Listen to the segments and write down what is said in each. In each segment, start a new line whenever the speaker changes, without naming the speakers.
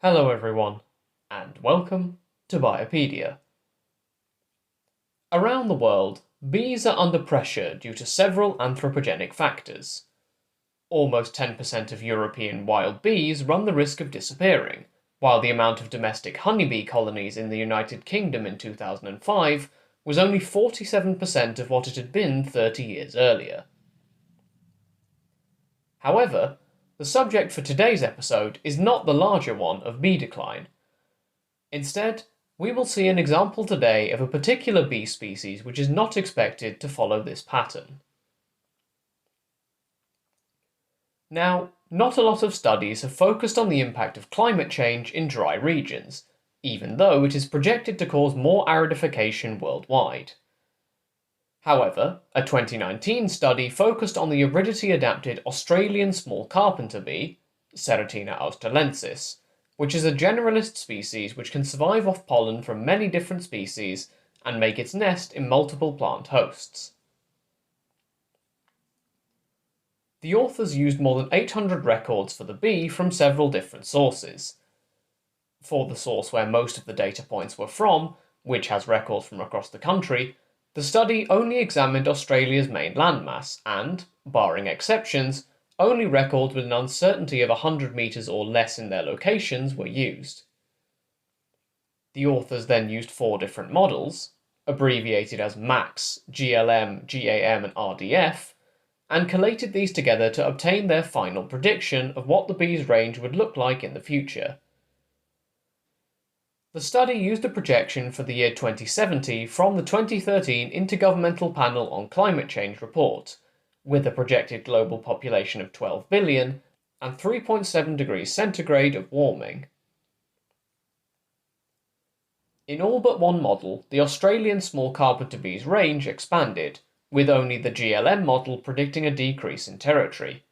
Hello everyone, and welcome to Biopedia. Around the world, bees are under pressure due to several anthropogenic factors. Almost 10% of European wild bees run the risk of disappearing, while the amount of domestic honeybee colonies in the United Kingdom in 2005 was only 47% of what it had been 30 years earlier. However, the subject for today's episode is not the larger one of bee decline. Instead, we will see an example today of a particular bee species which is not expected to follow this pattern. Now, not a lot of studies have focused on the impact of climate change in dry regions, even though it is projected to cause more aridification worldwide. However, a 2019 study focused on the aridity-adapted Australian small carpenter bee, Ceratina australensis, which is a generalist species which can survive off pollen from many different species and make its nest in multiple plant hosts. The authors used more than 800 records for the bee from several different sources. For the source where most of the data points were from, which has records from across the country, the study only examined Australia's main landmass and, barring exceptions, only records with an uncertainty of 100 metres or less in their locations were used. The authors then used 4 different models, abbreviated as MAX, GLM, GAM and RDF, and collated these together to obtain their final prediction of what the bee's range would look like in the future. The study used a projection for the year 2070 from the 2013 Intergovernmental Panel on Climate Change report, with a projected global population of 12 billion and 3.7 degrees centigrade of warming. In all but one model, the Australian small carpenter bee's range expanded, with only the GLM model predicting a decrease in territory.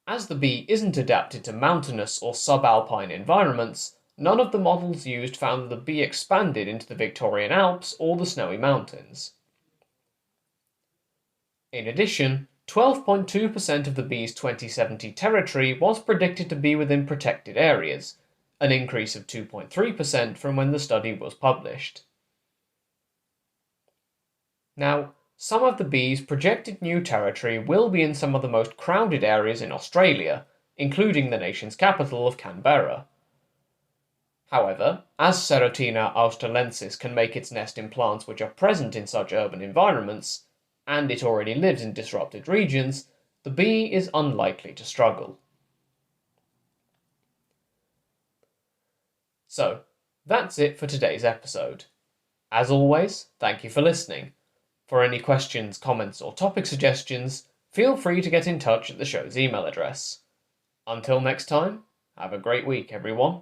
As the bee isn't adapted to mountainous or subalpine environments, none of the models used found that the bee expanded into the Victorian Alps or the Snowy Mountains. In addition, 12.2% of the bee's 2070 territory was predicted to be within protected areas, an increase of 2.3% from when the study was published. Now, some of the bee's projected new territory will be in some of the most crowded areas in Australia, including the nation's capital of Canberra. However, as Ceratina australensis can make its nest in plants which are present in such urban environments, and it already lives in disrupted regions, the bee is unlikely to struggle. So, that's it for today's episode. As always, thank you for listening. For any questions, comments, or topic suggestions, feel free to get in touch at the show's email address. Until next time, have a great week, everyone.